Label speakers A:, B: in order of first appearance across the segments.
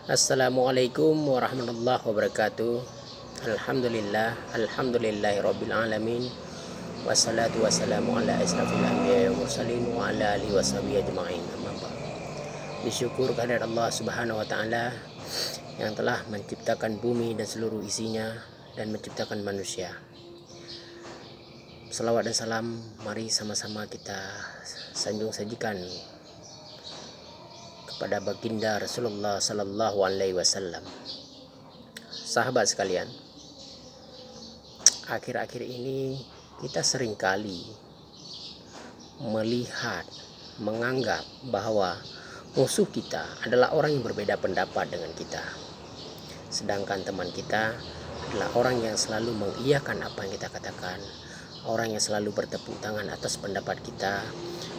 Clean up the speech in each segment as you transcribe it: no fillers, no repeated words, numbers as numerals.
A: Assalamualaikum warahmatullahi wabarakatuh. Alhamdulillahirabbil alamin. Wassalatu wassalamu ala asrafil anbiya'i wal mursalin wa ala alihi washabihi ajma'in. Amma ba'd. Bersyukur kehadirat Allah Subhanahu wa taala yang telah menciptakan bumi dan seluruh isinya dan menciptakan manusia. Salawat dan salam mari sama-sama kita sanjung sajikan kepada baginda Rasulullah sallallahu alaihi wasallam. Sahabat sekalian, akhir-akhir ini kita seringkali melihat, menganggap bahwa musuh kita adalah orang yang berbeda pendapat dengan kita. Sedangkan teman kita adalah orang yang selalu mengiyakan apa yang kita katakan, orang yang selalu bertepuk tangan atas pendapat kita,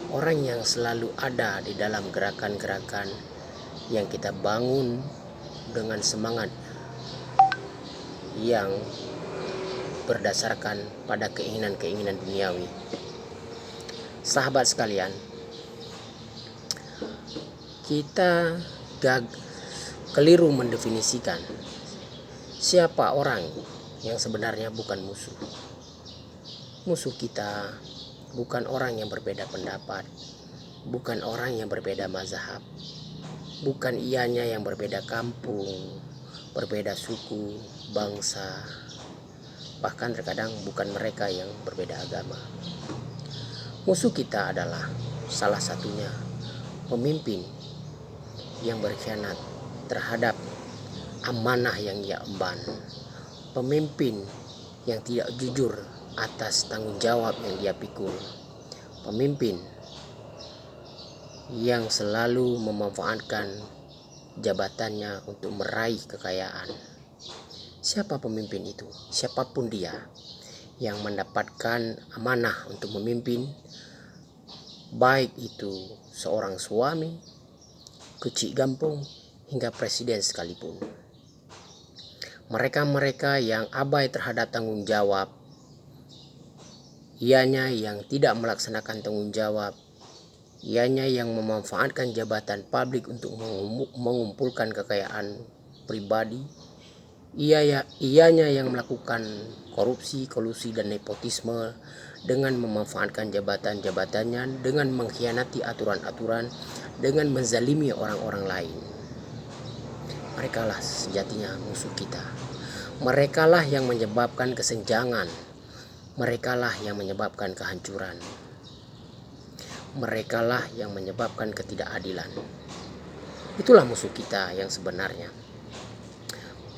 A: orang yang selalu ada di dalam gerakan-gerakan yang kita bangun dengan semangat yang berdasarkan pada keinginan-keinginan duniawi. Sahabat sekalian, kita keliru mendefinisikan siapa orang yang sebenarnya bukan musuh. Musuh kita bukan orang yang berbeda pendapat, bukan orang yang berbeda mazhab, bukan ianya yang berbeda kampung, berbeda suku, bangsa, bahkan terkadang bukan mereka yang berbeda agama. Musuh kita adalah salah satunya pemimpin yang berkhianat terhadap amanah yang ia emban, pemimpin yang tidak jujur atas tanggung jawab yang dia pikul, pemimpin yang selalu memanfaatkan jabatannya untuk meraih kekayaan. Siapa pemimpin itu? Siapapun dia yang mendapatkan amanah untuk memimpin, baik itu seorang suami, kecik gampung, hingga presiden sekalipun. Mereka-mereka yang abai terhadap tanggung jawab, ianya yang tidak melaksanakan tanggung jawab, ianya yang memanfaatkan jabatan publik untuk mengumpulkan kekayaan pribadi, ianya yang melakukan korupsi, kolusi, dan nepotisme dengan memanfaatkan jabatan-jabatannya, dengan mengkhianati aturan-aturan, dengan menzalimi orang-orang lain. Merekalah sejatinya musuh kita. Merekalah yang menyebabkan kesenjangan. Merekalah yang menyebabkan kehancuran. Merekalah yang menyebabkan ketidakadilan. Itulah musuh kita yang sebenarnya.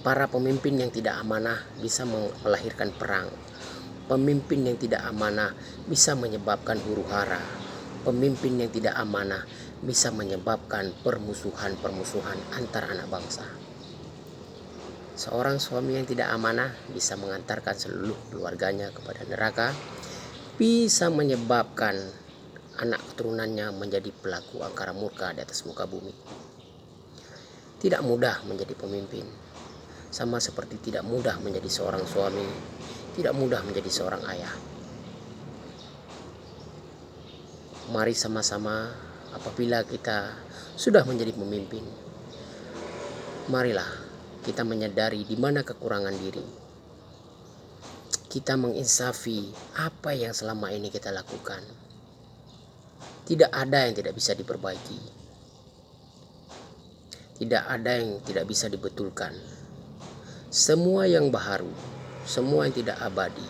A: Para pemimpin yang tidak amanah bisa melahirkan perang. Pemimpin yang tidak amanah bisa menyebabkan huru-hara. Pemimpin yang tidak amanah bisa menyebabkan permusuhan-permusuhan antar anak bangsa. Seorang suami yang tidak amanah bisa mengantarkan seluruh keluarganya kepada neraka, bisa menyebabkan anak keturunannya menjadi pelaku angkara murka di atas muka bumi. Tidak mudah menjadi pemimpin, sama seperti tidak mudah menjadi seorang suami, tidak mudah menjadi seorang ayah. Mari sama-sama, apabila kita sudah menjadi pemimpin, marilah kita menyadari di mana kekurangan diri. Kita menginsafi apa yang selama ini kita lakukan. Tidak ada yang tidak bisa diperbaiki. Tidak ada yang tidak bisa dibetulkan. Semua yang baharu, semua yang tidak abadi,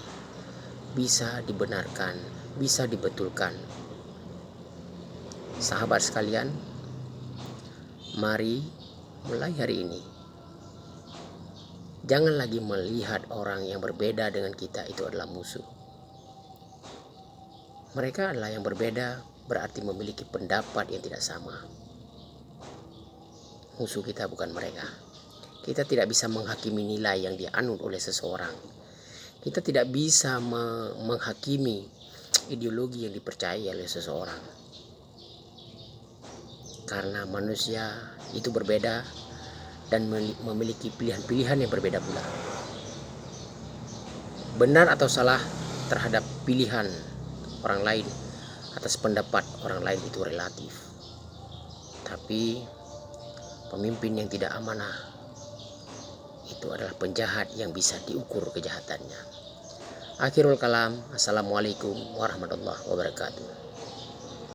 A: bisa dibenarkan, bisa dibetulkan. Sahabat sekalian, mari mulai hari ini, jangan lagi melihat orang yang berbeda dengan kita itu adalah musuh. Mereka adalah yang berbeda, berarti memiliki pendapat yang tidak sama. Musuh kita bukan mereka. Kita tidak bisa menghakimi nilai yang dianut oleh seseorang. Kita tidak bisa menghakimi ideologi yang dipercayai oleh seseorang. Karena manusia itu berbeda dan memiliki pilihan-pilihan yang berbeda pula. Benar atau salah terhadap pilihan orang lain atas pendapat orang lain itu relatif. Tapi Pemimpin yang tidak amanah itu adalah penjahat yang bisa diukur kejahatannya. Akhirul kalam, assalamualaikum warahmatullahi wabarakatuh.